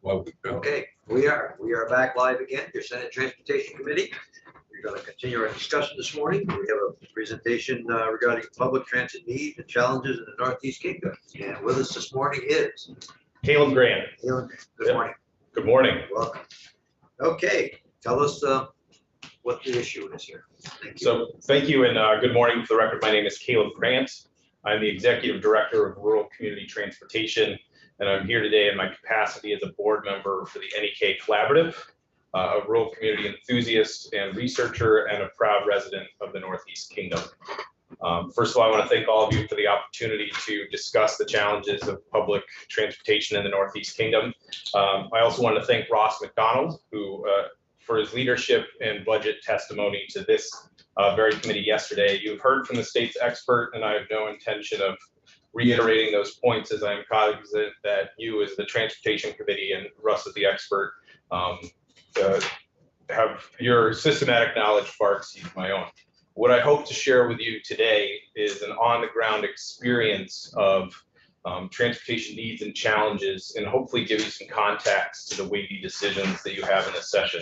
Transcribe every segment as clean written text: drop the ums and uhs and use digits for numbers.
Welcome, Bill. Okay, we are back live again, your Senate Transportation Committee. We're going to continue our discussion this morning. We have a presentation regarding public transit needs and challenges in the Northeast Kingdom. And with us this morning is Caleb Grant. Caleb. Good morning. Good morning. Welcome. Okay, tell us what the issue is here. Thank you. So thank you and good morning. For the record, my name is Caleb Grant. I'm the Executive Director of Rural Community Transportation, and I'm here today in my capacity as a board member for the NEK Collaborative, a rural community enthusiast and researcher, and a proud resident of the Northeast Kingdom. First of all, I want to thank all of you for the opportunity to discuss the challenges of public transportation in the Northeast Kingdom. I also want to thank Ross McDonald, who for his leadership and budget testimony to this very committee yesterday. You've heard from the state's expert, and I have no intention of reiterating those points, as I'm cognizant that you as the Transportation Committee and Russ as the expert have your systematic knowledge far exceeds my own. What I hope to share with you today is an on-the-ground experience of transportation needs and challenges, and hopefully give you some context to the weighty decisions that you have in this session.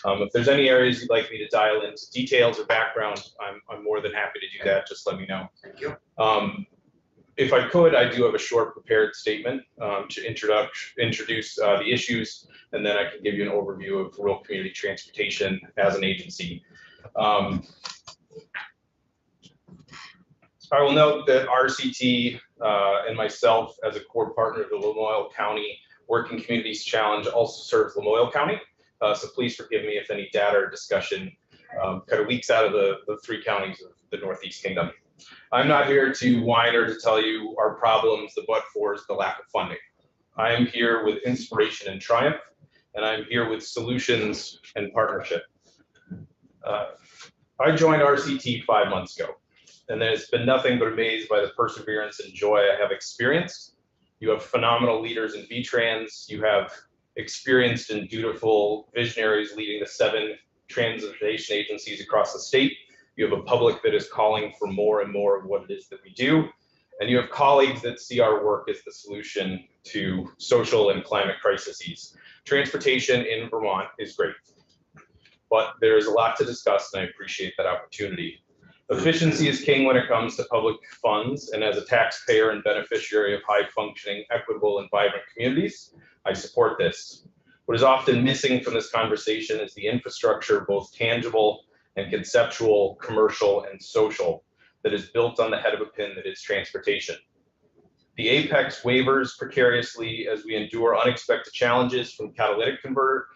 If there's any areas you'd like me to dial into details or background, I'm more than happy to do that. Just let me know. Thank you. If I could, I do have a short prepared statement to introduce the issues, and then I can give you an overview of rural community transportation as an agency. I will note that RCT and myself, as a core partner of the Lamoille County Working Communities Challenge, also serves Lamoille County. So please forgive me if any data or discussion kind of leaks out of the three counties of the Northeast Kingdom. I'm not here to whine or to tell you our problems, the but-fors, the lack of funding. I am here with inspiration and triumph, and I'm here with solutions and partnership. I joined RCT 5 months ago, and it's been nothing but amazed by the perseverance and joy I have experienced. You have phenomenal leaders in VTrans. You have experienced and dutiful visionaries leading the 7 transportation agencies across the state. You have a public that is calling for more and more of what it is that we do. And you have colleagues that see our work as the solution to social and climate crises. Transportation in Vermont is great, but there is a lot to discuss, and I appreciate that opportunity. Efficiency is king when it comes to public funds, and as a taxpayer and beneficiary of high-functioning, equitable, and vibrant communities, I support this. What is often missing from this conversation is the infrastructure, both tangible and conceptual, commercial, and social, that is built on the head of a pin that is transportation. The apex wavers precariously as we endure unexpected challenges, from catalytic converter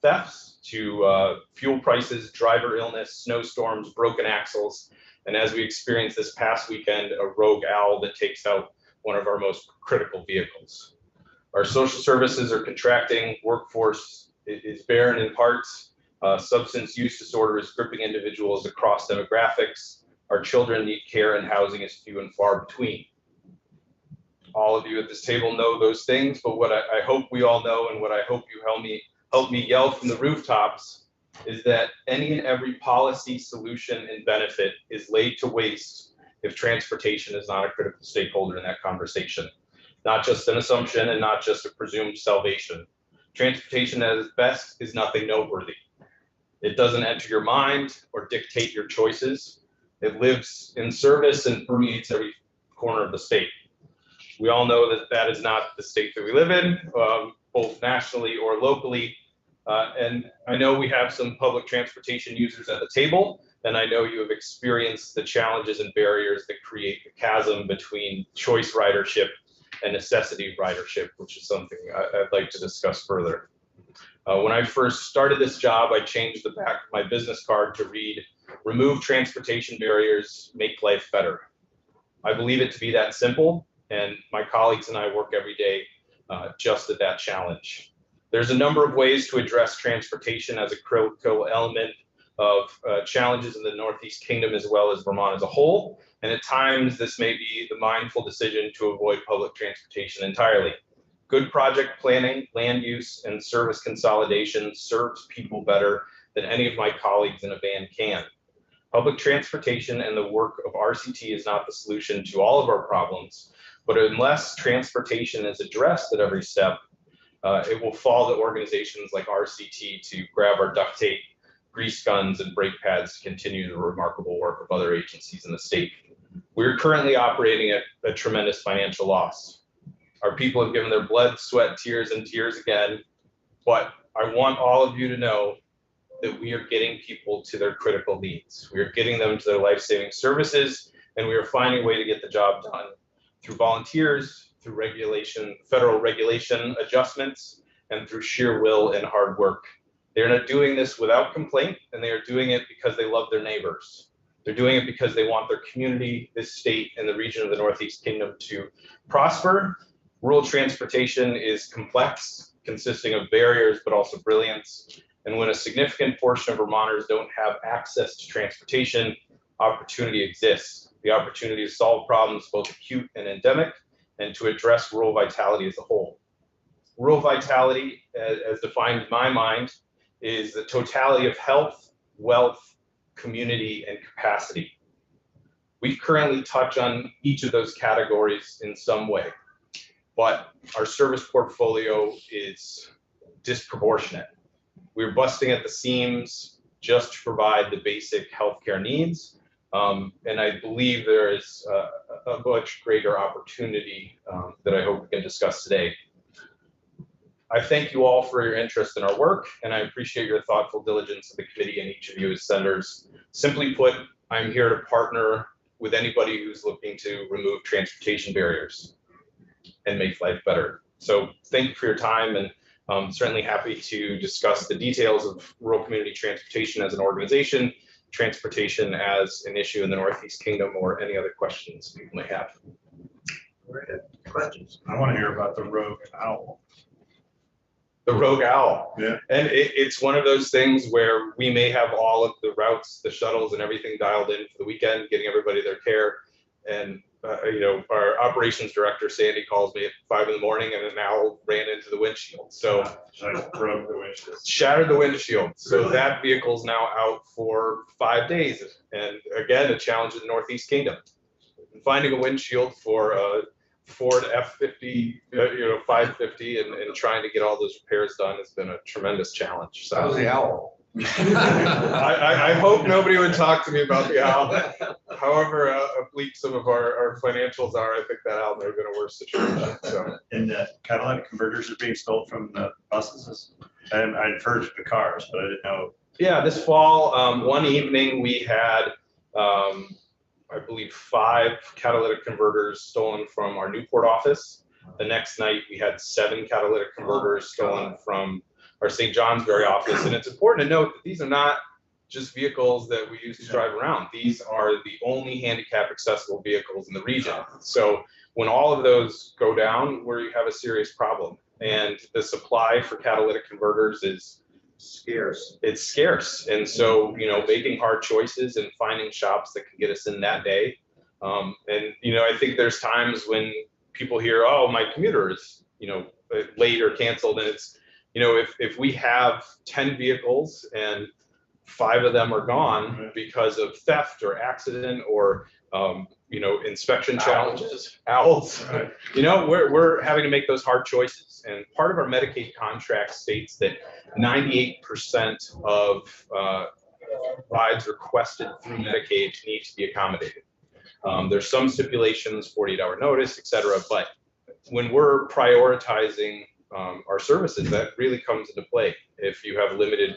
thefts to fuel prices, driver illness, snowstorms, broken axles, and as we experienced this past weekend, a rogue owl that takes out one of our most critical vehicles. Our social services are contracting, workforce is barren in parts, substance use disorder is gripping individuals across demographics, our children need care, and housing is few and far between. All of you at this table know those things, but what I hope we all know, and what I hope you help me yell from the rooftops, is that any and every policy solution and benefit is laid to waste if transportation is not a critical stakeholder in that conversation. Not just an assumption and not just a presumed salvation. Transportation at its best is nothing noteworthy. It doesn't enter your mind or dictate your choices. It lives in service and permeates every corner of the state. We all know that that is not the state that we live in, both nationally or locally. And I know we have some public transportation users at the table, and I know you have experienced the challenges and barriers that create the chasm between choice ridership and necessity ridership, which is something I'd like to discuss further. When I first started this job, I changed the back of my business card to read, "Remove transportation barriers, make life better." I believe it to be that simple, and my colleagues and I work every day just at that challenge. There's a number of ways to address transportation as a critical element of challenges in the Northeast Kingdom as well as Vermont as a whole, and at times this may be the mindful decision to avoid public transportation entirely. Good project planning, land use, and service consolidation serves people better than any of my colleagues in a band can. Public transportation and the work of RCT is not the solution to all of our problems, but unless transportation is addressed at every step, It will fall to organizations like RCT to grab our duct tape, grease guns, and brake pads to continue the remarkable work of other agencies in the state. We're currently operating at a tremendous financial loss. Our people have given their blood, sweat, tears, and tears again, but I want all of you to know that we are getting people to their critical needs. We are getting them to their life-saving services, and we are finding a way to get the job done through volunteers, through regulation, federal regulation adjustments, and through sheer will and hard work. They're not doing this without complaint, and they are doing it because they love their neighbors. They're doing it because they want their community, this state, and the region of the Northeast Kingdom to prosper. Rural transportation is complex, consisting of barriers, but also brilliance. And when a significant portion of Vermonters don't have access to transportation, opportunity exists. The opportunity to solve problems both acute and endemic, and to address rural vitality as a whole. Rural vitality, as defined in my mind, is the totality of health, wealth, community, and capacity. We currently touch on each of those categories in some way, but our service portfolio is disproportionate. We're busting at the seams just to provide the basic healthcare needs. And I believe there is a much greater opportunity that I hope we can discuss today. I thank you all for your interest in our work, and I appreciate your thoughtful diligence of the committee and each of you as senators. Simply put, I'm here to partner with anybody who's looking to remove transportation barriers and make life better. So thank you for your time, and I'm certainly happy to discuss the details of rural community transportation as an organization, transportation as an issue in the Northeast Kingdom, or any other questions people may have. All right, questions? I want to hear about the rogue owl. The rogue owl. Yeah. And it's one of those things where we may have all of the routes, the shuttles, and everything dialed in for the weekend, getting everybody their care. And you know, our operations director Sandy calls me at 5 in the morning, and an owl ran into the windshield. So Broke the windshield. shattered the windshield. So Really? that vehicle's now out for 5 days. And again, a challenge in the Northeast Kingdom. Finding a windshield for a Ford F50, 550, and trying to get all those repairs done has been a tremendous challenge. So the owl? I hope nobody would talk to me about the owl. However bleak some of our financials are, I think that owl may have been a worse situation. So. And catalytic converters are being sold from the buses. And I'd heard the cars, but I didn't know. Yeah, this fall, one evening we had, I believe, 5 catalytic converters stolen from our Newport office. The next night we had 7 catalytic converters stolen from our St. Johnsbury office. And it's important to note that these are not just vehicles that we use to drive around. These are the only handicap accessible vehicles in the region. So when all of those go down, we have a serious problem. And the supply for catalytic converters is Scarce. it's scarce. And so, making hard choices and finding shops that can get us in that day. And, I think there's times when people hear, oh, my commuter is, late or canceled. And it's, if we have 10 vehicles and 5 of them are gone because of theft or accident or, inspection challenges, owls, Right. we're having to make those hard choices. And part of our Medicaid contract states that 98% of rides requested through Medicaid need to be accommodated. There's some stipulations, 48-hour notice, et cetera, but when we're prioritizing our services, that really comes into play. If you have limited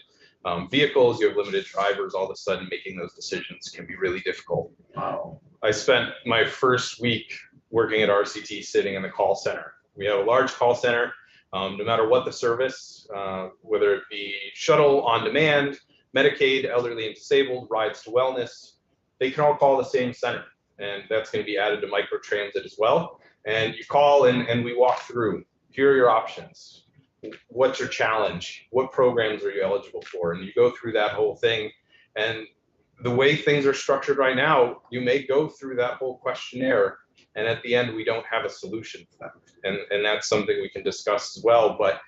vehicles, you have limited drivers, all of a sudden making those decisions can be really difficult. Wow. I spent my first week working at RCT sitting in the call center. We have a large call center. No matter what the service, whether it be shuttle on demand, Medicaid, elderly and disabled, rides to wellness, they can all call the same center. And that's going to be added to microtransit as well. And you call and we walk through, here are your options. What's your challenge? What programs are you eligible for? And you go through that whole thing. And the way things are structured right now, you may go through that whole questionnaire, and at the end, we don't have a solution for that. And that's something we can discuss as well. But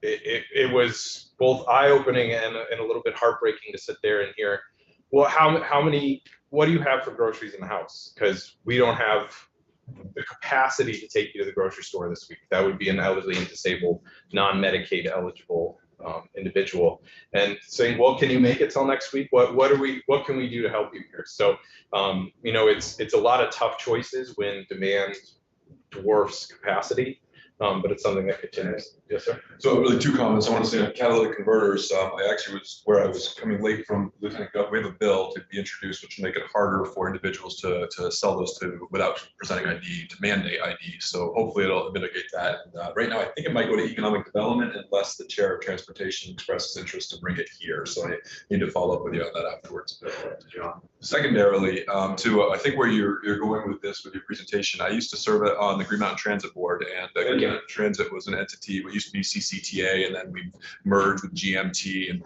it was both eye-opening and a little bit heartbreaking to sit there and hear, well, what do you have for groceries in the house? Because we don't have the capacity to take you to the grocery store this week. That would be an elderly and disabled, non-Medicaid eligible individual, and saying, well, can you make it till next week? What can we do to help you here? So, you know, it's a lot of tough choices when demand dwarfs capacity. But it's something that continues. Yes, sir. So really 2 comments. I want to say on catalytic converters, I actually was where I was coming late from Lieutenant Gov. We have a bill to be introduced, which will make it harder for individuals to sell those to without presenting ID, to mandate ID. So hopefully it'll mitigate that. And, right now, I think it might go to economic development unless the chair of transportation expresses interest to bring it here. So I need to follow up with you on that afterwards. John. Secondarily, I think where you're going with this with your presentation, I used to serve on the Green Mountain Transit Board, and Green Mountain Transit was an entity. What used to be CCTA, and then we merged with GMT. And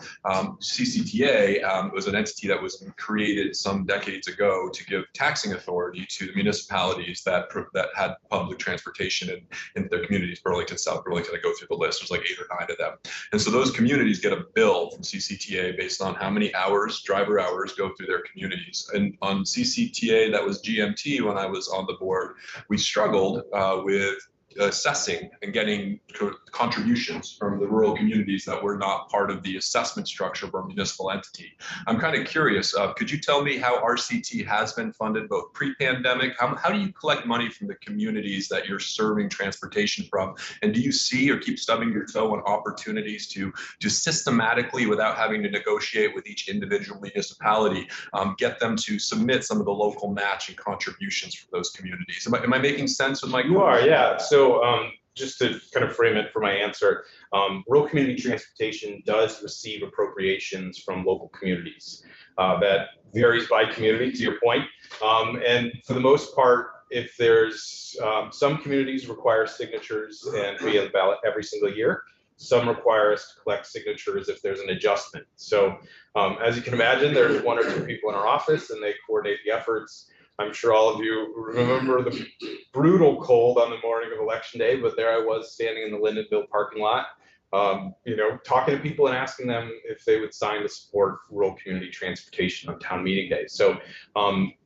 CCTA was an entity that was created some decades ago to give taxing authority to the municipalities that had public transportation in their communities. Burlington, South Burlington. I go through the list. There's like 8 or 9 of them, and so those communities get a bill from CCTA based on how many hours, driver hours, go through their communities. And on CCTA, that was GMT when I was on the board, we struggled with assessing and getting contributions from the rural communities that were not part of the assessment structure of our municipal entity. I'm kind of curious, could you tell me how RCT has been funded both pre-pandemic? How do you collect money from the communities that you're serving transportation from? And do you see or keep stubbing your toe on opportunities to systematically, without having to negotiate with each individual municipality, get them to submit some of the local match and contributions for those communities? Am I making sense with my question? You are, yeah. So just to kind of frame it for my answer, rural community transportation does receive appropriations from local communities. That varies by community, to your point. And for the most part, if there's some communities require signatures and be on the ballot every single year. Some require us to collect signatures if there's an adjustment. So as you can imagine, there's 1 or 2 people in our office and they coordinate the efforts. I'm sure all of you remember the brutal cold on the morning of election day, but there I was standing in the Lindenville parking lot, you know, talking to people and asking them if they would sign to support rural community transportation on town meeting day. So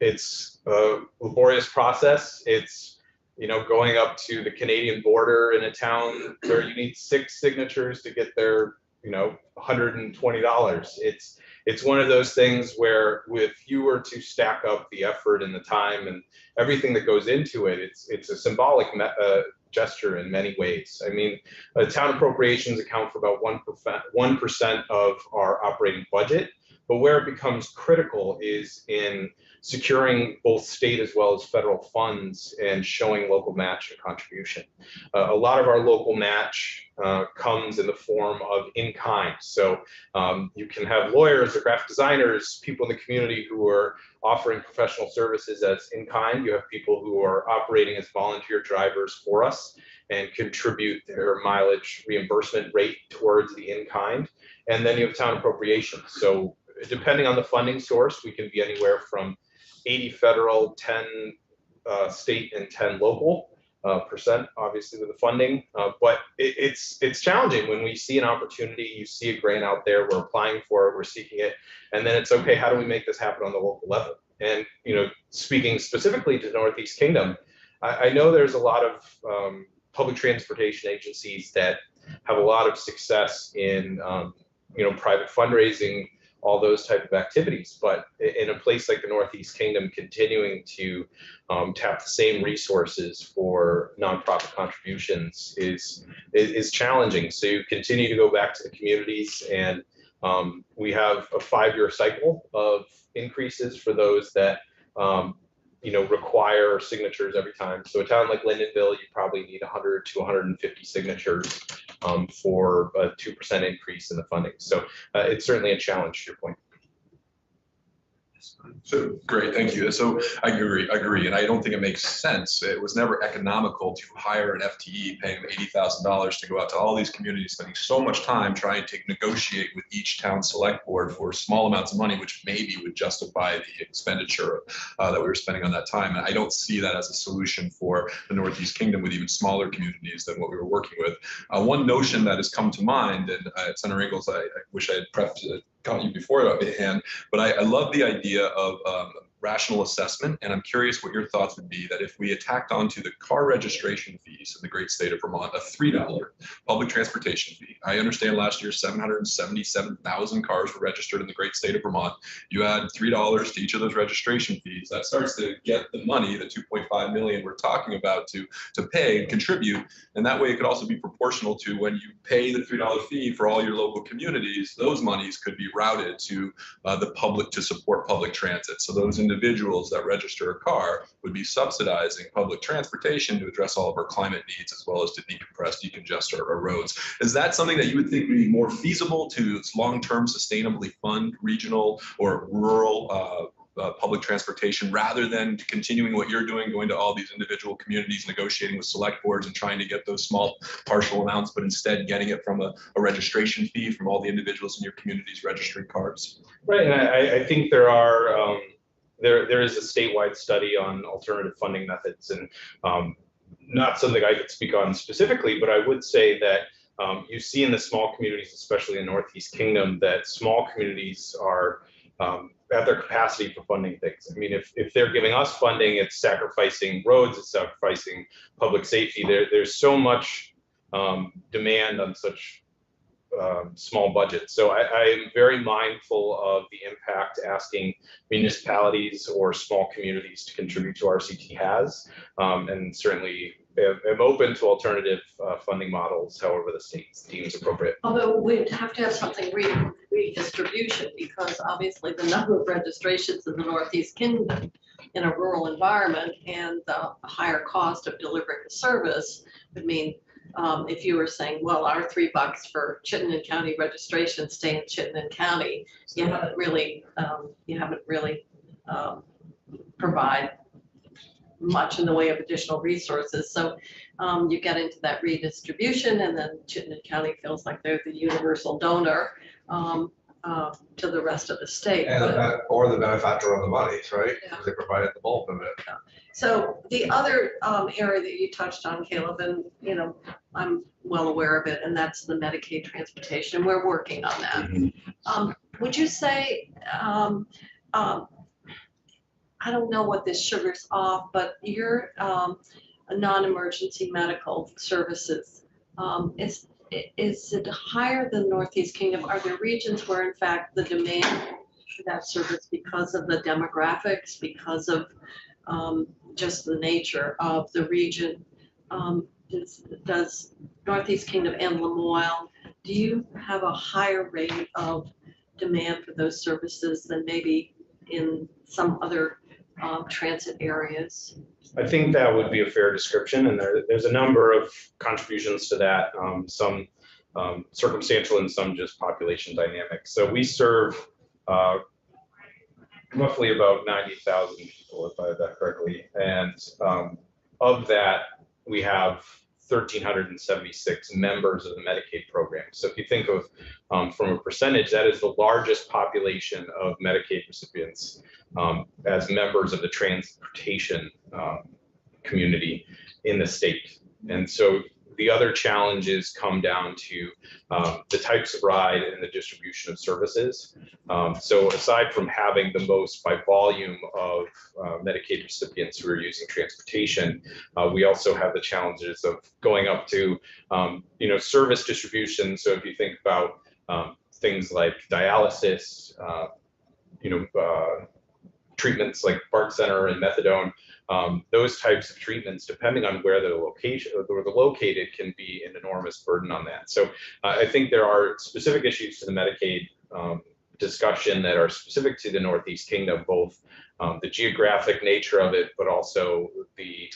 it's a laborious process. It's, you know, going up to the Canadian border in a town where you need 6 signatures to get their, you know, $120. It's one of those things where if you were to stack up the effort and the time and everything that goes into it, it's a symbolic gesture in many ways. I mean, town appropriations account for about 1% of our operating budget, but where it becomes critical is in securing both state as well as federal funds and showing local match and contribution. A lot of our local match comes in the form of in-kind. So you can have lawyers or graphic designers, people in the community who are offering professional services as in-kind. You have people who are operating as volunteer drivers for us and contribute their mileage reimbursement rate towards the in-kind. And then you have town appropriations. So depending on the funding source, we can be anywhere from 80 federal, 10 state, and 10 local percent, obviously with the funding. But it's challenging when we see an opportunity, you see a grant out there, we're applying for it, we're seeking it, and then it's okay, how do we make this happen on the local level? And, you know, speaking specifically to Northeast Kingdom, I know there's a lot of public transportation agencies that have a lot of success in, you know, private fundraising, all those type of activities, but in a place like the Northeast Kingdom, continuing to tap the same resources for nonprofit contributions is challenging. So you continue to go back to the communities, and we have a 5-year cycle of increases for those that you know, require signatures every time. So a town like Lindenville, you probably need 100 to 150 signatures for a 2% increase in the funding. So it's certainly a challenge, to your point. So great, thank you. So I agree, and I don't think it makes sense. It was never economical to hire an FTE paying them $80,000 to go out to all these communities, spending so much time trying to negotiate with each town select board for small amounts of money, which maybe would justify the expenditure that we were spending on that time. And I don't see that as a solution for the Northeast Kingdom with even smaller communities than what we were working with. One notion that has come to mind, and Senator Ingalls, I wish I had caught you before hand, but I love the idea of rational assessment, and I'm curious what your thoughts would be that if we attacked onto the car registration fees in the great state of Vermont a $3 public transportation fee. I understand last year 777,000 cars were registered in the great state of Vermont. You add $3 to each of those registration fees, that starts to get the money, the 2.5 million we're talking about, to pay and contribute. And that way it could also be proportional to when you pay the $3 fee for all your local communities, those monies could be routed to the public to support public transit. So those individuals that register a car would be subsidizing public transportation to address all of our climate needs, as well as to decompress, decongest our roads. Is that something that you would think would be more feasible to long-term sustainably fund regional or rural public transportation, rather than continuing what you're doing, going to all these individual communities, negotiating with select boards and trying to get those small partial amounts, but instead getting it from a registration fee from all the individuals in your communities registering cars? Right, and I think there are there is a statewide study on alternative funding methods, and not something I could speak on specifically, but I would say that you see in the small communities, especially in Northeast Kingdom, that small communities are at their capacity for funding things. I mean, if they're giving us funding, it's sacrificing roads, it's sacrificing public safety. There's so much demand on such small budgets. So I am very mindful of the impact asking municipalities or small communities to contribute to RCT has, and certainly am open to alternative funding models, however the state deems appropriate. Although we'd have to have something redistribution, because obviously the number of registrations in the Northeast Kingdom in a rural environment and the higher cost of delivering the service would mean, if you were saying, well, our $3 for Chittenden County registration stay in Chittenden County, you haven't really provide much in the way of additional resources. So you get into that redistribution, and then Chittenden County feels like they're the universal donor to the rest of the state. And or the benefactor of the monies, right? Yeah. They provided the bulk of it. So the other area that you touched on, Caleb, and I'm well aware of it, and that's the Medicaid transportation. We're working on that. Would you say, I don't know what this sugars off, but your non-emergency medical services, is it higher than Northeast Kingdom? Are there regions where in fact the demand for that service, because of the demographics, because of just the nature of the region, does Northeast Kingdom and Lamoille, do you have a higher rate of demand for those services than maybe in some other transit areas? I think that would be a fair description, and there's a number of contributions to that, some circumstantial and some just population dynamics. So we serve roughly about 90,000 people, if I have that correctly, and of that, we have 1,376 members of the Medicaid program. So if you think of from a percentage, that is the largest population of Medicaid recipients as members of the transportation community in the state. And so the other challenges come down to the types of ride and the distribution of services. So aside from having the most by volume of Medicaid recipients who are using transportation, we also have the challenges of going up to service distribution. So if you think about things like dialysis, treatments like BART Center and methadone, those types of treatments, depending on where they're located, can be an enormous burden on that. So I think there are specific issues to the Medicaid discussion that are specific to the Northeast Kingdom, both the geographic nature of it, but also the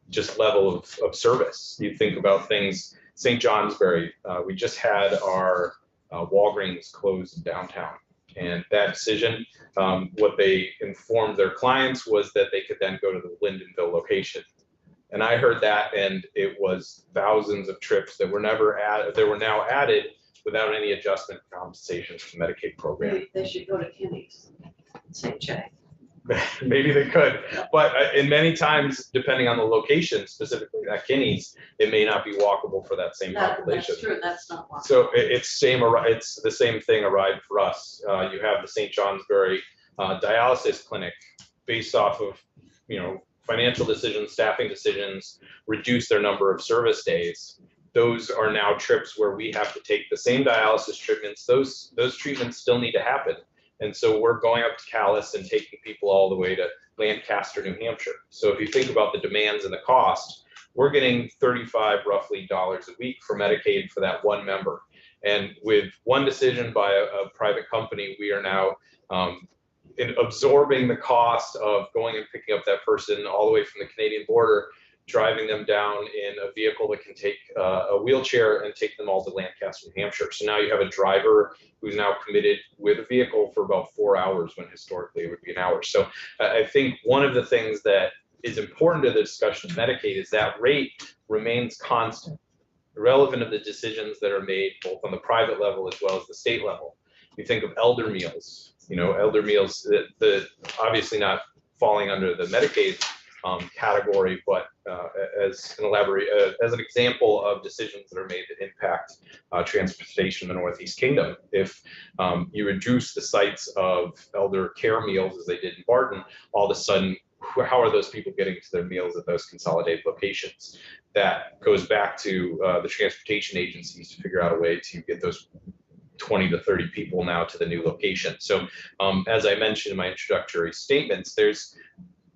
just level of service. You think about things, St. Johnsbury, we just had our Walgreens closed downtown. And that decision, what they informed their clients was that they could then go to the Lyndonville location. And I heard that, and it was thousands of trips that were never added, that were now added without any adjustment for compensation for the Medicaid program. They should go to Kinney's, St. J. Maybe they could, but in many times, depending on the location, specifically at Kinney's, it may not be walkable for that same population. That's true, that's not one. So it's the same thing, a ride for us. You have the St. Johnsbury dialysis clinic based off of, financial decisions, staffing decisions, reduce their number of service days. Those are now trips where we have to take the same dialysis treatments. Those treatments still need to happen. And so we're going up to Calais and taking people all the way to Lancaster, New Hampshire. So if you think about the demands and the cost, we're getting $35 roughly a week for Medicaid for that one member. And with one decision by a private company, we are now in absorbing the cost of going and picking up that person all the way from the Canadian border, driving them down in a vehicle that can take a wheelchair and take them all to Lancaster, New Hampshire. So now you have a driver who's now committed with a vehicle for about 4 hours when historically it would be an hour. So I think one of the things that is important to the discussion of Medicaid is that rate remains constant, irrelevant of the decisions that are made both on the private level as well as the state level. You think of elder meals, elder meals that obviously not falling under the Medicaid category, but as an example of decisions that are made that impact transportation in the Northeast Kingdom. If you reduce the sites of elder care meals as they did in Barton, all of a sudden, how are those people getting to their meals at those consolidated locations? That goes back to the transportation agencies to figure out a way to get those 20 to 30 people now to the new location. So as I mentioned in my introductory statements, there's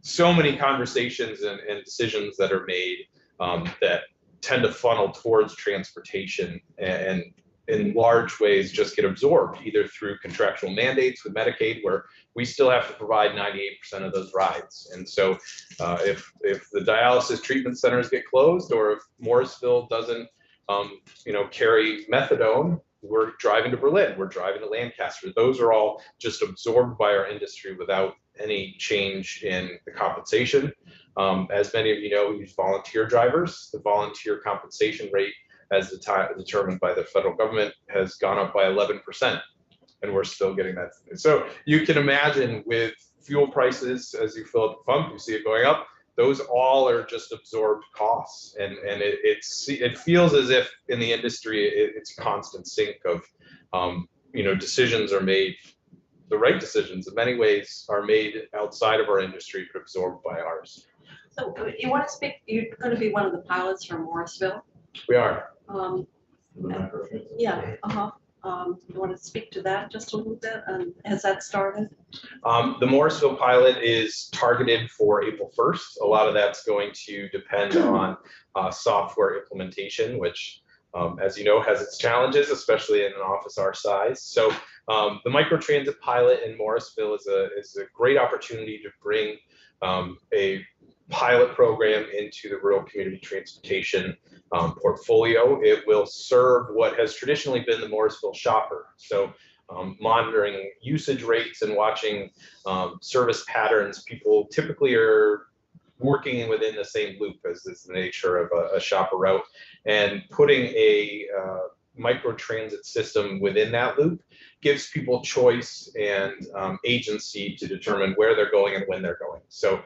so many conversations and decisions that are made that tend to funnel towards transportation and in large ways just get absorbed either through contractual mandates with Medicaid, where we still have to provide 98% of those rides. And so if the dialysis treatment centers get closed, or if Morrisville doesn't carry methadone, we're driving to Berlin, we're driving to Lancaster. Those are all just absorbed by our industry without any change in the compensation. As many of you know, we use volunteer drivers. The volunteer compensation rate, as determined by the federal government, has gone up by 11%, and we're still getting that. So you can imagine with fuel prices, as you fill up the pump, you see it going up. Those all are just absorbed costs, and it feels as if in the industry it's a constant sink of decisions are made. The right decisions in many ways are made outside of our industry but absorbed by ours. So you want to speak, you're going to be one of the pilots from Morrisville? We are. Yeah, you want to speak to that just a little bit? And has that started? The Morrisville pilot is targeted for April 1st. A lot of that's going to depend on software implementation, which, as you know, has its challenges, especially in an office our size. So the microtransit pilot in Morrisville is a great opportunity to bring a pilot program into the rural community transportation portfolio. It will serve what has traditionally been the Morrisville shopper. So monitoring usage rates and watching service patterns. People typically are working within the same loop, as is the nature of a shopper route, and putting a microtransit system within that loop gives people choice and agency to determine where they're going and when they're going. So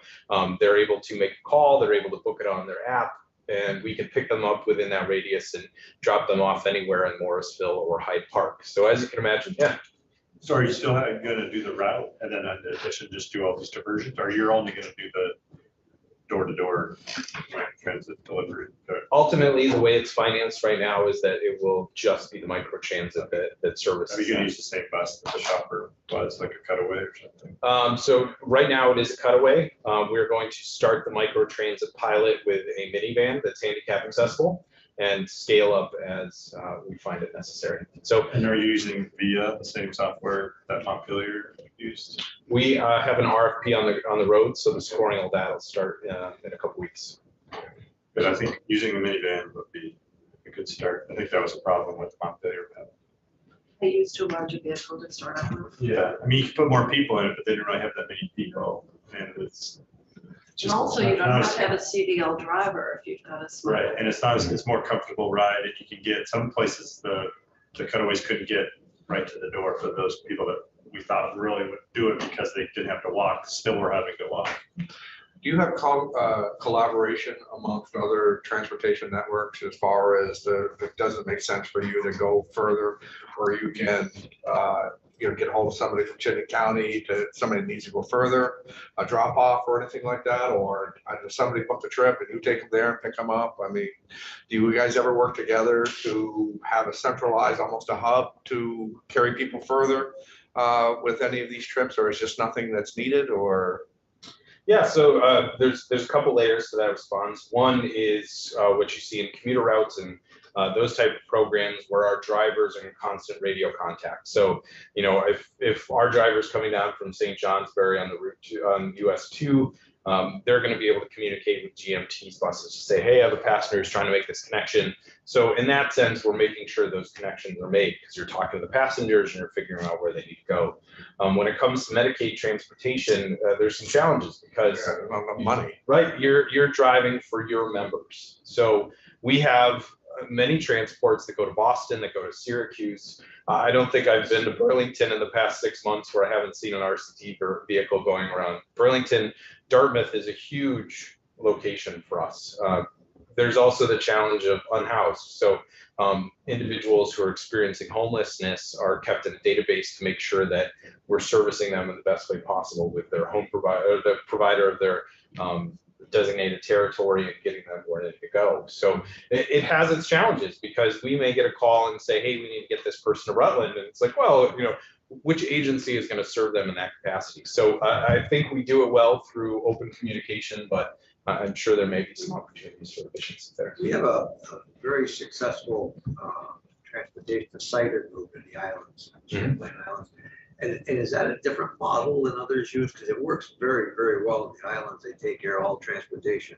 they're able to make a call, they're able to book it on their app, and we can pick them up within that radius and drop them off anywhere in Morrisville or Hyde Park. So as you can imagine, yeah. So are you still going to do the route and then in addition just do all these diversions, or you're only going to do the door-to-door transit delivery? Ultimately, the way it's financed right now is that it will just be the microtransit that services. Are you going to use the same bus that the shopper was, like a cutaway or something? So right now it is a cutaway. We're going to start the microtransit pilot with a minivan that's handicap accessible and scale up as we find it necessary. So, and are you using VIA, the same software that Montpelier used? We have an RFP on the road, so the scoring of that will start in a couple weeks. But I think using the minivan would be a good start. I think that was a problem with Montpelier. They used too large a vehicle to start off with. Yeah, I mean, you can put more people in it, but they didn't really have that many people, and it's And also, you don't have to have a CDL driver if you've got a small. Right, and it's not it's more comfortable ride, and you can get some places the cutaways couldn't get right to the door for those people that we thought really would do it because they didn't have to walk, still were having to walk. Do you have collaboration amongst other transportation networks as far as if it doesn't make sense for you to go further, or you can get a hold of somebody from Chittenden County to somebody that needs to go further, a drop off or anything like that? Or does somebody book the trip and you take them there and pick them up? I mean, do you guys ever work together to have a centralized, almost a hub to carry people further with any of these trips, or is just nothing that's needed, or? Yeah, so there's a couple layers to that response. One is what you see in commuter routes and those type of programs where our drivers are in constant radio contact. So, if our driver's coming down from St. Johnsbury on the route on US 2, they're going to be able to communicate with GMT's buses to say, hey, I have a passenger who's trying to make this connection. So in that sense, we're making sure those connections are made because you're talking to the passengers and you're figuring out where they need to go. When it comes to Medicaid transportation, there's some challenges because Money. right, you're driving for your members. So we have many transports that go to Boston, that go to Syracuse. I don't think I've been to Burlington in the past 6 months where I haven't seen an RCT vehicle going around Burlington. Dartmouth is a huge location for us. There's also the challenge of unhoused. So individuals who are experiencing homelessness are kept in a database to make sure that we're servicing them in the best way possible with their home provider, the provider of their designated territory, and getting them where they need to go. So it has its challenges because we may get a call and say, hey, we need to get this person to Rutland. And it's like, well, which agency is going to serve them in that capacity? So I think we do it well through open communication, but I'm sure there may be some opportunities for efficiency there. We have a very successful transportation cider group in the islands, Champlain Islands. And is that a different model than others use? Because it works very, very well in the islands. They take care of all transportation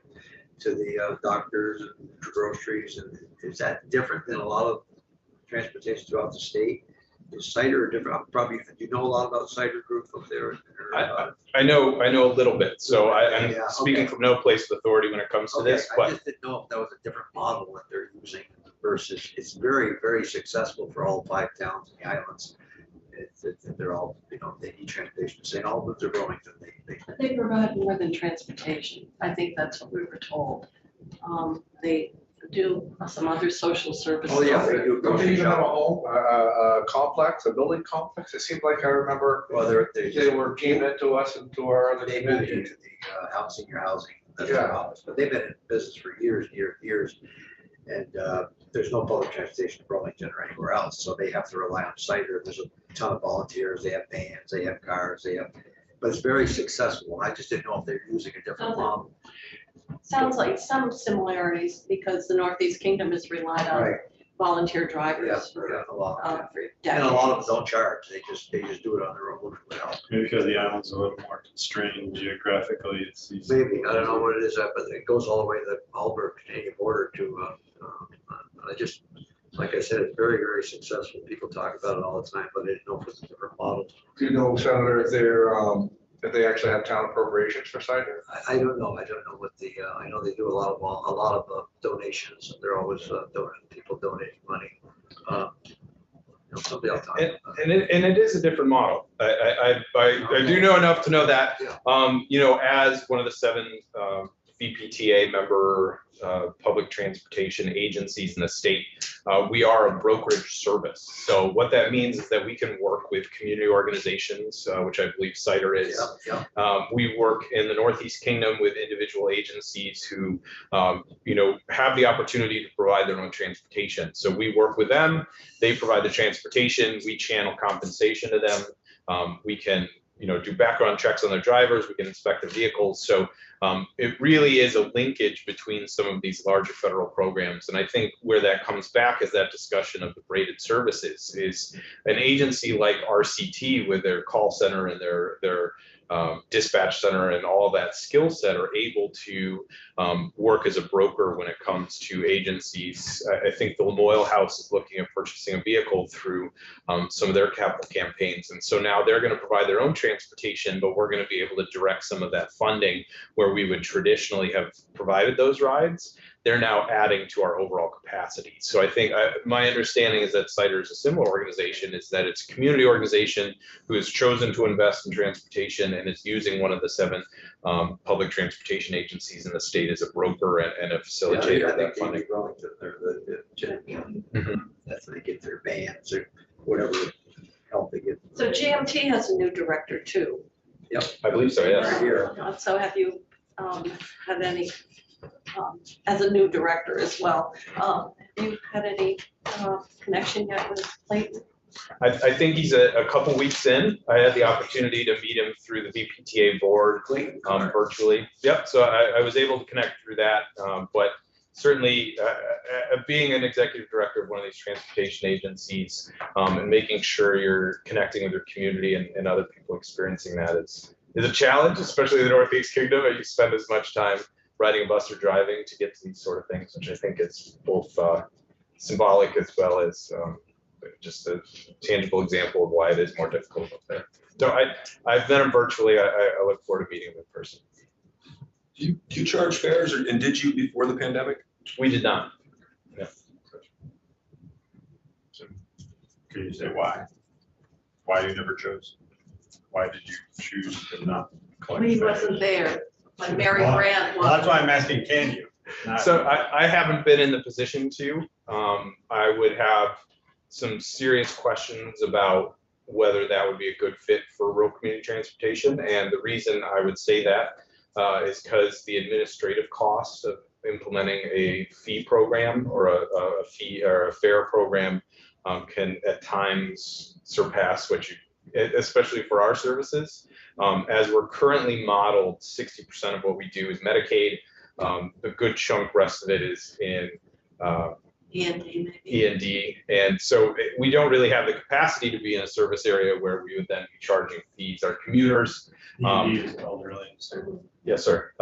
to the doctors and groceries. And is that different than a lot of transportation throughout the state? Is cider different? Probably, do you know a lot about cider group up there? I know a little bit. So I'm speaking from no place of authority when it comes to this. I just didn't know if that was a different model that they're using versus it's very, very successful for all 5 towns in the islands. They're all, they need transportation. St. Albans or Burlington, They provide more than transportation. I think that's what we were told. They do some other social services. Oh, yeah, they do. Don't they even have a home, a complex, a building complex? It seemed like I remember Well, they were giving it to us and to our other they moved communities. into the senior housing. That's their office, but they've been in business for years, and there's no public transportation in Burlington or anywhere else, so they have to rely on cider. There's a ton of volunteers. They have vans, they have cars, but it's very successful. I just didn't know if they're using a different model. Sounds like some similarities because the Northeast Kingdom has relied on volunteer drivers for a lot. decades. And a lot of them don't charge. They just do it on their own. Maybe because the island's a little more constrained geographically, it's easy. Maybe, I don't know what it is, but it goes all the way to the Alberta Canadian border to, like I said, it's very, very successful. People talk about it all the time, but they didn't know if it's a different model. Do you know, Senator, if they actually have town appropriations for cider? I don't know. I don't know what I know they do a lot of donations. They're always people donating money. Somebody else talk about it. And it is a different model. I do know enough to know that, as one of the 7 VPTA member public transportation agencies in the state, we are a brokerage service. So what that means is that we can work with community organizations, which I believe cider is. We work in the Northeast Kingdom with individual agencies who, have the opportunity to provide their own transportation. So we work with them, they provide the transportation, we channel compensation to them. We can do background checks on their drivers, we can inspect their vehicles. So it really is a linkage between some of these larger federal programs. And I think where that comes back is that discussion of the braided services is an agency like RCT with their call center and their dispatch center and all that skill set are able to work as a broker when it comes to agencies. I think the Lamoille House is looking at purchasing a vehicle through some of their capital campaigns. And so now they're going to provide their own transportation, but we're going to be able to direct some of that funding where we would traditionally have provided those rides. They're now adding to our overall capacity. So I think my understanding is that cider is a similar organization, is that it's a community organization who has chosen to invest in transportation and is using one of the 7 public transportation agencies in the state as a broker and a facilitator of that funding. That's how they get their vans or whatever help they get So GMT has a new director too. I believe so, yes. Right here. So have you had any, as a new director as well, have you had any connection yet with Clayton? I think he's a couple weeks in. I had the opportunity to meet him through the VPTA board virtually. Yep, so I was able to connect through that. But certainly being an executive director of one of these transportation agencies and making sure you're connecting with your community and other people experiencing that is a challenge, especially in the Northeast Kingdom. You spend as much time riding a bus or driving to get to these sort of things, which I think is both symbolic as well as just a tangible example of why it is more difficult up there. So I've met him virtually. I look forward to meeting him in person. Do you charge fares, and did you before the pandemic? We did not. Yeah. So could you say why? Why you never chose? Why did you choose to not collect? He fares? wasn't there, but Mary Well, Grant Well, that's was. why I'm asking, can you? Not- So I haven't been in the position to. I would have some serious questions about whether that would be a good fit for rural community transportation. And the reason I would say that is because the administrative cost of implementing a fee program or a fee or a fare program can at times surpass what you, especially for our services. As we're currently modeled, 60% of what we do is Medicaid. A good chunk rest of it is in E&D maybe. E&D. And so we don't really have the capacity to be in a service area where we would then be charging fees. Our commuters. E&D is elderly. Yes, sir.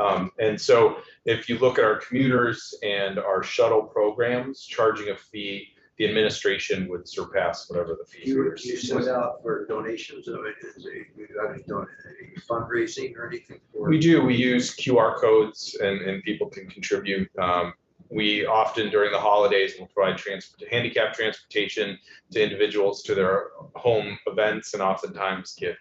And so if you look at our commuters and our shuttle programs, charging a fee, the administration would surpass whatever the fee You is. send out for donations, you have any fundraising or anything? for- We do. We use QR codes and people can contribute. We often during the holidays will provide handicap transportation to individuals to their home events and oftentimes get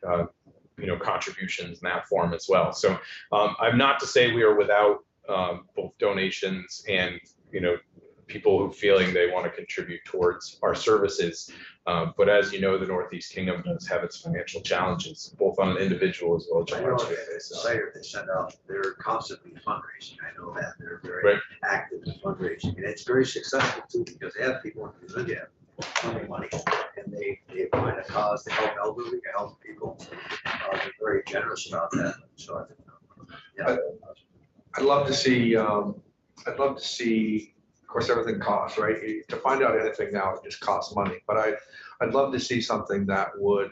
contributions in that form as well. So I'm not to say we are without both donations and people who feeling they want to contribute towards our services. But as you know, the Northeast Kingdom does have its financial challenges, both on an individual as well as I a know large that scale. it's a site they send out, they're constantly fundraising, I know that, they're very Right. active in fundraising, and it's very successful too, because they have people in Virginia funding money, and they find a cause to help elderly, to help people, they're very generous about that, so I think, yeah. I'd love to see, of course, everything costs, right? To find out anything now, it just costs money, but I'd love to see something that would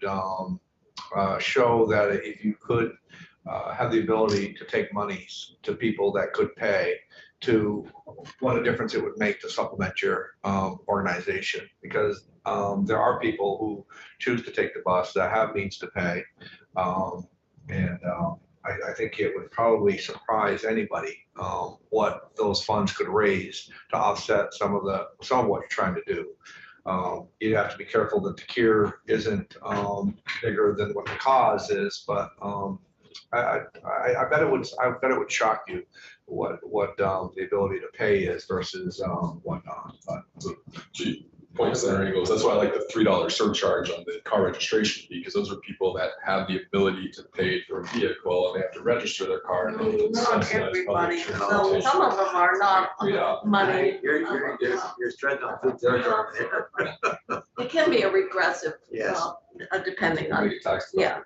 show that if you could have the ability to take monies to people that could pay, to what a difference it would make to supplement your organization, because there are people who choose to take the bus that have means to pay, I think it would probably surprise anybody what those funds could raise to offset some of what you're trying to do. You have to be careful that the cure isn't bigger than what the cause is, but I bet it would shock you what the ability to pay is versus whatnot. But Points there, Eagles. That's why I like the $3 surcharge on the car registration fee, because those are people that have the ability to pay for a vehicle and they have to register their car. And they can Not subsidize everybody, public so transportation. some of them are not Yeah. money. You're treading on good territory. It can be a regressive, Yes. depending on, Make it tax yeah,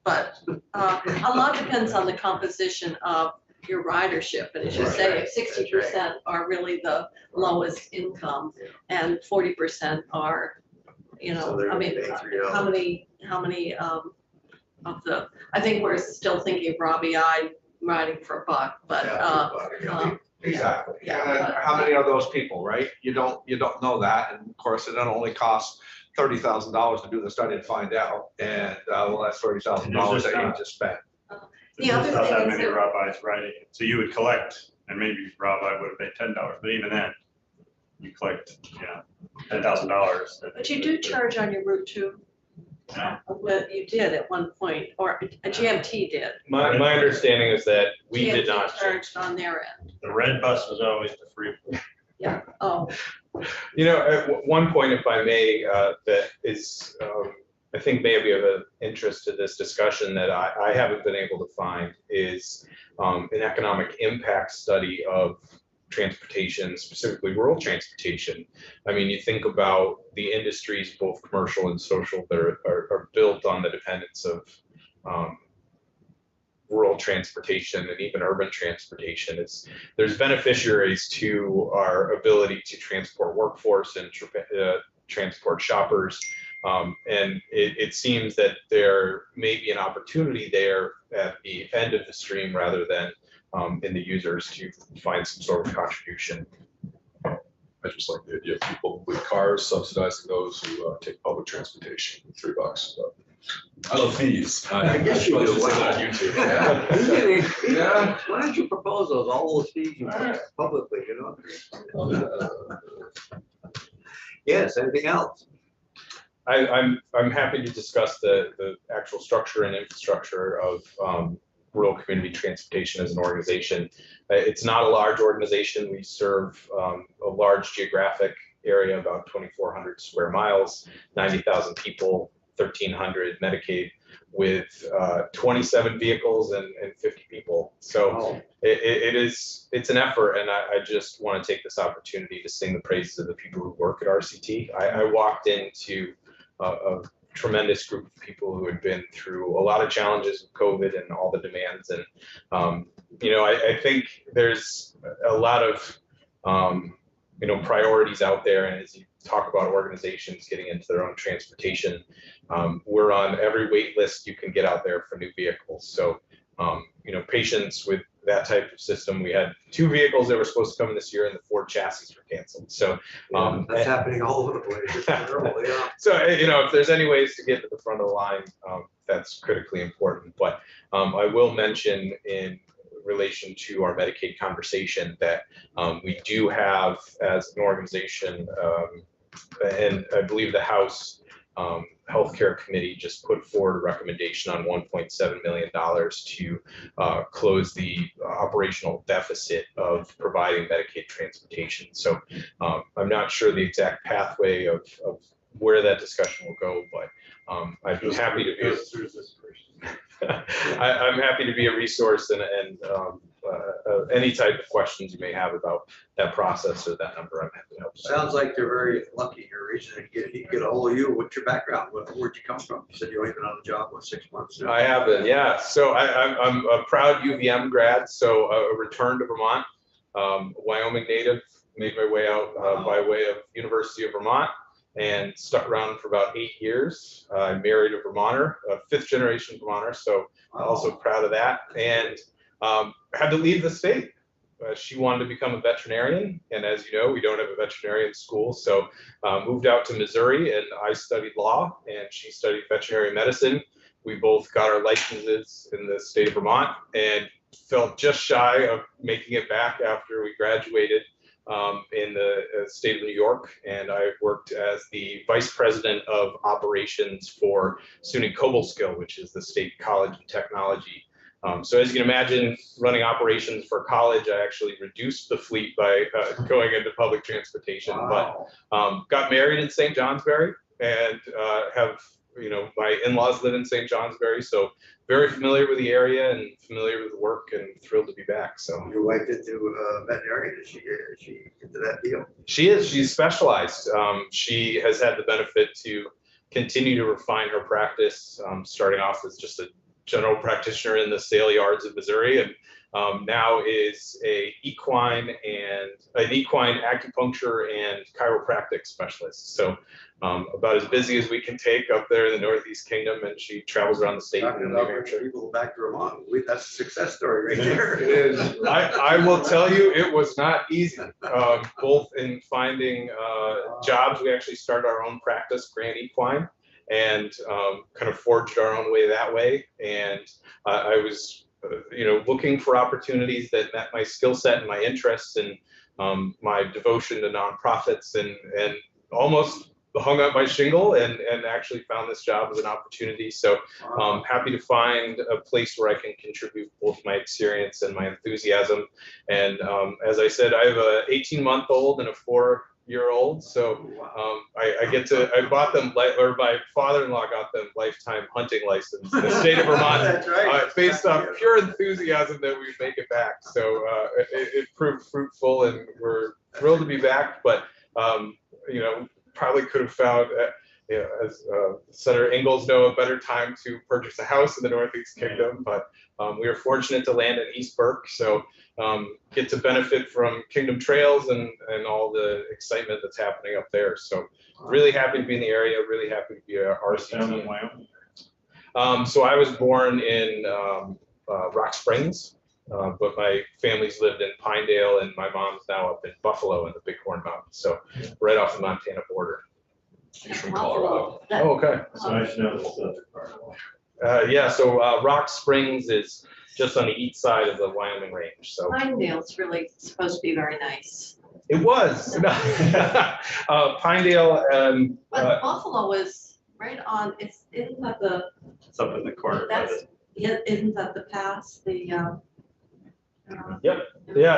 but a lot depends on the composition of your ridership. And as you say, if 60% are really the lowest income and 40% are, So they're I mean, paying $3. how many of the, I think we're still thinking Robbie I riding for a buck, but, exactly. Yeah. And how many are those people, right? You don't know that, and of course, it only costs $30,000 to do the study and find out, and well, that's $30,000 that you just spent. The other There's not thing that is many that- Robi's riding it. So you would collect, and maybe Robi would have paid $10, but even then, you collect, $10,000. But you do charge on your route too. Yeah. What you did at one point, or a GMT did. My understanding is that we did GMT not. charged on their end. The red bus was always the free. Yeah, oh, At one point, if I may, that is, I I think maybe of an interest to this discussion that I haven't been able to find is an economic impact study of transportation, specifically rural transportation. I mean, you think about the industries, both commercial and social, that are built on the dependence of rural transportation and even urban transportation. There's beneficiaries to our ability to transport workforce and transport shoppers. And it seems that there may be an opportunity there at the end of the stream rather than in the users to find some sort of contribution. I just like the idea of people with cars subsidizing those who take public transportation, $3. But I love fees. I guess you suppose do. it's on YouTube. Yeah. Why don't you propose those, all those fees you pay publicly, you know? Yes, anything else? I'm happy to discuss the actual structure and infrastructure of rural community transportation as an organization. It's not a large organization. We serve a large geographic area, about 2,400 square miles, 90,000 people, 1,300 Medicaid, with 27 vehicles and 50 people. So it's an effort, and I just want to take this opportunity to sing the praises of the people who work at RCT. I walked into a tremendous group of people who had been through a lot of challenges with COVID and all the demands. And, I think there's a lot of, priorities out there. And as you talk about organizations getting into their own transportation, we're on every wait list you can get out there for new vehicles. So, patients with that type of system, we had 2 vehicles that were supposed to come this year and the 4 chassis were canceled. So That's happening all over the place. It's terrible, yeah. So, if there's any ways to get to the front of the line, that's critically important. But I will mention in relation to our Medicaid conversation that we do have as an organization, and I believe the House Healthcare Committee just put forward a recommendation on $1.7 million to close the operational deficit of providing Medicaid transportation. So I'm not sure the exact pathway of where that discussion will go, but I'd be happy to be. I'm happy to be a resource and any type of questions you may have about that process or that number. I'm happy to help. Sounds like you're very lucky. Your reason he get a hold of you. What's your background? Where'd you come from? You said you only been on the job, 6 months? I have been, yeah. So I'm a proud UVM grad, so a return to Vermont, Wyoming native, made my way out by way of University of Vermont, and stuck around for about 8 years. I married a Vermonter, a 5th generation Vermonter, so I'm also proud of that. And had to leave the state. She wanted to become a veterinarian, and as you know, we don't have a veterinarian school, so moved out to Missouri, and I studied law, and she studied veterinary medicine. We both got our licenses in the state of Vermont, and felt just shy of making it back after we graduated in the state of New York, and I worked as the vice president of operations for SUNY Cobleskill, which is the state college of technology. So as you can imagine, running operations for college, I actually reduced the fleet by going into public transportation. Wow. But got married in St. Johnsbury, and have, my in-laws live in St. Johnsbury, so very familiar with the area and familiar with the work, and thrilled to be back. So Your wife into veterinarian, is she into that deal? she is. She's specialized. She has had the benefit to continue to refine her practice, starting off as just a general practitioner in the sale yards of Missouri, and now is an equine acupuncture and chiropractic specialist. So about as busy as we can take up there in the Northeast Kingdom, and she travels around the state. Talking about people back to Vermont, that's a success story right there. It is. I will tell you, it was not easy, both in finding jobs. We actually started our own practice, Grand Equine, and kind of forged our own way that way. And I was, looking for opportunities that met my skill set and my interests, and my devotion to nonprofits, and almost hung up my shingle and actually found this job as an opportunity. So happy to find a place where I can contribute both my experience and my enthusiasm. And as I said, I have a 18-month-old and a 4 100-year-old. So I bought them, or my father-in-law got them lifetime hunting license in the state of Vermont. That's right. Based on pure enthusiasm that we make it back. So it proved fruitful, and we're thrilled to be back. But probably could have found, as Senator Ingalls know, a better time to purchase a house in the Northeast Kingdom. But we were fortunate to land in East Burke, so get to benefit from Kingdom Trails and all the excitement that's happening up there. So really happy to be in the area. Really happy to be a Down in RCT. Wyoming. So I was born in Rock Springs, but my family's lived in Pinedale, and my mom's now up in Buffalo in the Bighorn Mountains, so right off the Montana border. He's from Colorado. Oh, okay. So I should know the southern part. Yeah, so Rock Springs is just on the east side of the Wyoming range. So Pinedale's really supposed to be very nice. it was. Pinedale, But Buffalo is right on, isn't that the, It's up in the corner by that's, isn't that the pass, yeah,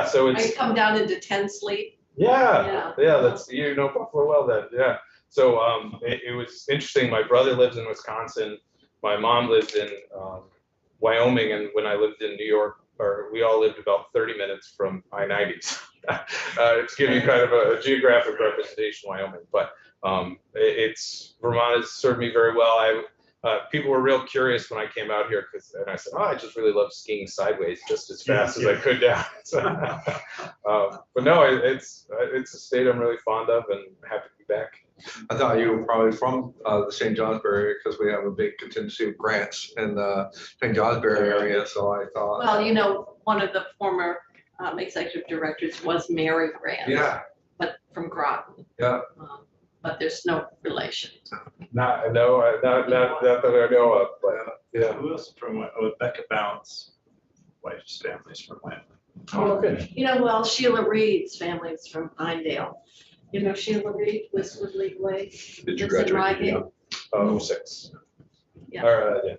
so I it's, come down into Ten Sleep? yeah, that's, Buffalo well then, yeah. So it was interesting. My brother lives in Wisconsin. My mom lived in Wyoming, and when I lived in New York, we all lived about 30 minutes from I-90. To give you kind of a geographic representation, Wyoming. But Vermont has served me very well. People were real curious when I came out here, and I said, I just really love skiing sideways just as fast as I could down. But no, it's a state I'm really fond of and happy to be back. I thought you were probably from the St. Johnsbury area because we have a big contingency of grants in the St. Johnsbury area, so I thought. Well, one of the former executive directors was Mary Grant. Yeah, But from Groton. yeah. But there's no relation. Not that I know of, but yeah. Who else from, Becca Bounce, wife's family's from Wyoming. Oh, okay. Well, Sheila Reed's family is from Pinedale. Sheila Reed, Westwood League Way. Did you lives in graduate? Rygate. 06. Yeah. Yeah.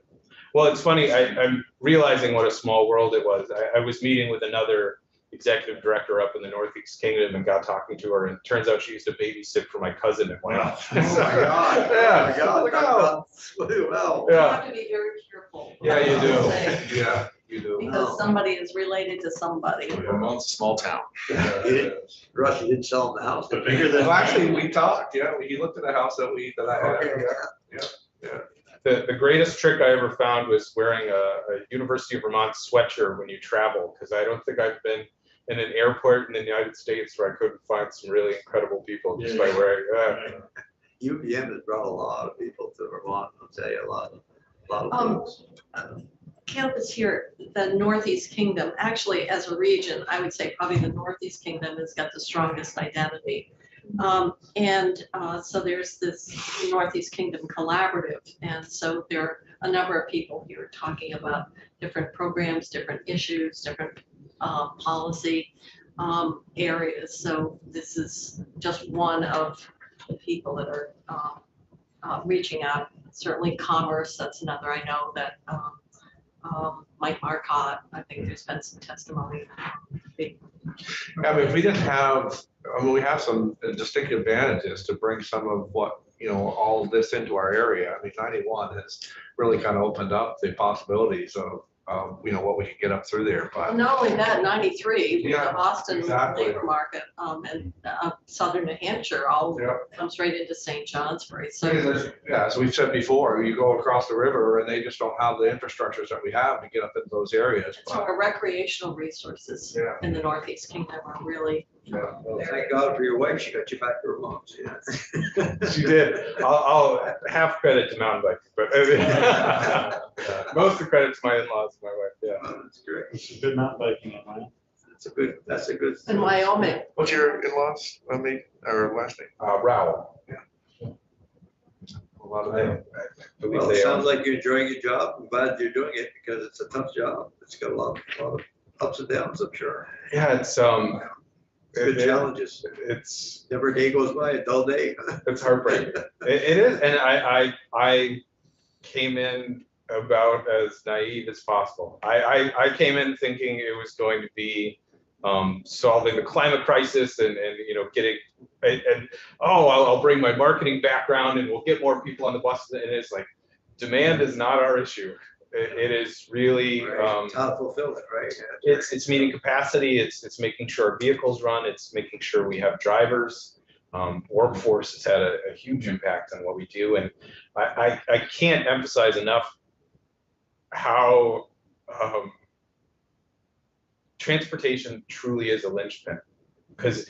Well, it's funny. I'm realizing what a small world it was. I was meeting with another executive director up in the Northeast Kingdom and got talking to her, and it turns out she used to babysit for my cousin in Wyoming. Oh my God. Yeah. Oh my God. Well. You Yeah. have to be very careful. Yeah, you do. Say, Yeah, you do. Because somebody is related to somebody. Vermont's a small town. Russ, you didn't sell him the house. But bigger than. Well, actually, we talked, yeah, he looked at a house that I had. Okay. The greatest trick I ever found was wearing a University of Vermont sweatshirt when you travel, because I don't think I've been in an airport in the United States where I couldn't find some really incredible people just by wearing. UVM has brought a lot of people to Vermont, I'll tell you, a lot of folks. Campus here, the Northeast Kingdom, actually as a region, I would say probably the Northeast Kingdom has got the strongest identity. So there's this Northeast Kingdom Collaborative. And so there are a number of people here talking about different programs, different issues, different policy areas. So this is just one of the people that are reaching out. Certainly commerce, that's another. I know that Mike Marcotte, I think there's been some testimony. I mean, if we didn't have, we have some distinct advantages to bring some of what, all of this into our area. I mean, 91 has really kind of opened up the possibilities of, what we can get up through there, but. Not only that, 93, Yeah, the Boston exactly. labor market and southern New Hampshire all Yeah. comes right into St. Johnsbury. So Yeah, as we've said before, you go across the river and they just don't have the infrastructures that we have to get up into those areas. so our recreational resources Yeah. in the Northeast Kingdom are really Well, thank God for your wife, she got you back to Vermont. She did. I'll half credit to mountain biking, but most of the credit to my in-laws, my wife. Yeah. That's great. It's a good mountain biking in Wyoming. That's a good. in Wyoming. What's your in-laws, or last name? Rowell. Yeah. A lot of I them. believe Well, it they sounds are. like you're enjoying your job. I'm glad you're doing it because it's a tough job. It's got a lot of ups and downs, I'm sure. Yeah, it's Good challenges. it's Never a day goes by, a dull day. it's heartbreaking. It is, and I came in about as naive as possible. I came in thinking it was going to be solving the climate crisis and getting, and I'll bring my marketing background and we'll get more people on the bus. And it's like, demand is not our issue. It is really, Right. How to fulfill it, right? it's meeting capacity. It's making sure our vehicles run. It's making sure we have drivers. Workforce has had a huge impact on what we do. And I can't emphasize enough how transportation truly is a linchpin, because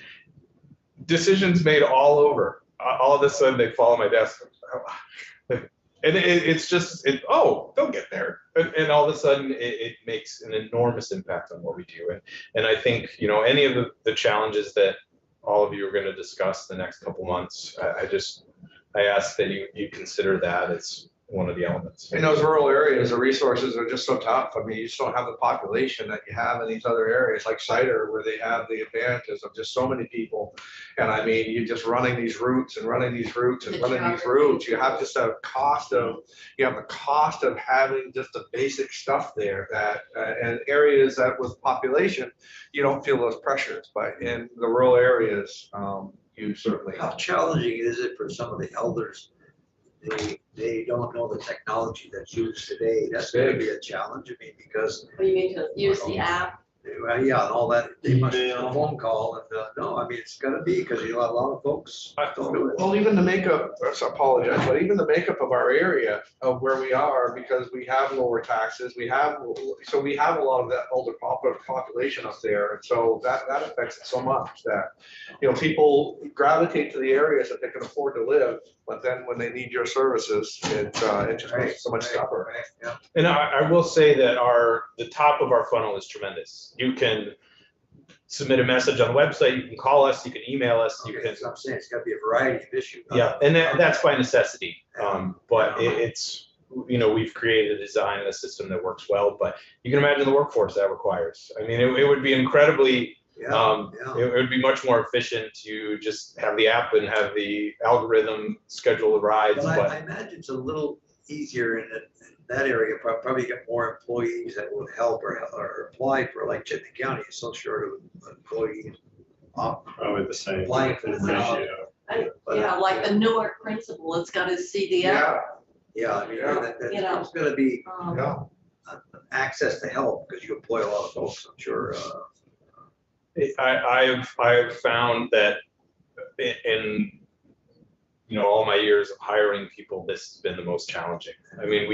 decisions made all over, all of a sudden they fall on my desk. And it's just, they'll get there. And all of a sudden it makes an enormous impact on what we do. And I think, any of the challenges that all of you are going to discuss the next couple months, I ask that you consider that as one of the elements. In those rural areas, the resources are just so tough. I mean, you just don't have the population that you have in these other areas like Cider, where they have the advantages of just so many people. And I mean, you're just running these routes and running these routes and running these routes. You have just the cost of having just the basic stuff there that, and areas that with population, you don't feel those pressures, but in the rural areas, you certainly. How challenging is it for some of the elders? They don't know the technology that's used today. That's going to be a challenge. I mean, because. What do you mean to use the app? Well, yeah, and all that, they must get a phone call and, no, I mean, it's gonna be, because a lot of folks don't do it. Well, even the makeup, I apologize, but even the makeup of our area of where we are, because we have lower taxes, we have a lot of that older population up there. And so that affects it so much that, people gravitate to the areas that they can afford to live, but then when they need your services, it just makes it so much tougher. Right, yeah. And I will say that the top of our funnel is tremendous. You can submit a message on the website, you can call us, you can email us, you Okay, can. that's what I'm saying, it's gotta be a variety of issues. Yeah, and that's by necessity. But it's, we've created a design and a system that works well, but you can imagine the workforce that requires. I mean, it would be incredibly, it would be much more efficient to just have the app and have the algorithm schedule the rides. But I imagine it's a little easier in that area, probably get more employees that would help or apply for, like Chittenden County is so short of employees. Probably the same. Applying for the job. Yeah, like the Newark principal, it's got his CDL. Yeah, I mean, it's gonna be Yeah. access to help, because you employ a lot of folks, I'm sure. I've found that in all my years of hiring people, this has been the most challenging. I mean,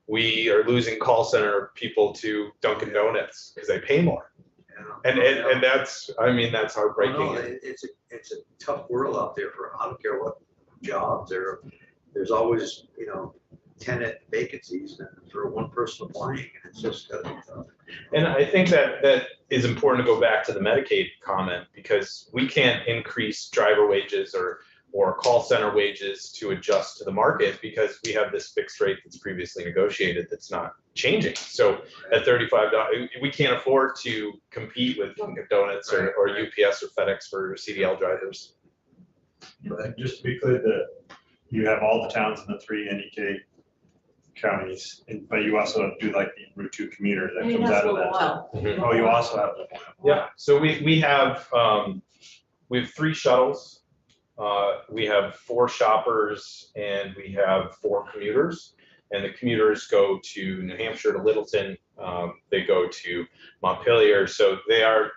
we are losing call center people to Dunkin' Donuts because they pay more. And that's heartbreaking. No, it's a tough world out there for, I don't care what jobs there's always, tenant vacancies and for one person applying, and it's just tough. And I think that is important to go back to the Medicaid comment, because we can't increase driver wages or call center wages to adjust to the market, because we have this fixed rate that's previously negotiated that's not changing. So at $35, we can't afford to compete with Dunkin' Donuts or UPS or FedEx for CDL drivers. But just to be clear, that you have all the towns in the 3 NEK counties, but you also do like the Route 2 commuter that comes out of that. Mhm. Oh, you also have. Yeah. So we have 3 shuttles. We have 4 shoppers and we have 4 commuters, and the commuters go to New Hampshire, to Littleton. They go to Montpelier. So they are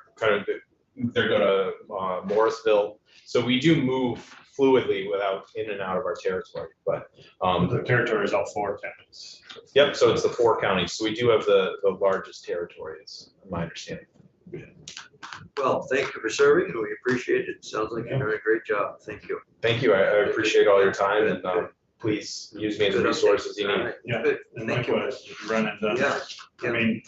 they go to Morrisville. So we do move fluidly without in and out of our territory, but The territory is all 4 counties. yep. So it's the 4 counties. So we do have the largest territory, is my understanding. Well, thank you for serving, and we appreciate it. Sounds like you're doing a great job. Thank you. Thank you. I appreciate all your time, and please use me as a resource as you need. All right, Yeah. good. And Thank you. likewise, if you run into, Yeah. I mean,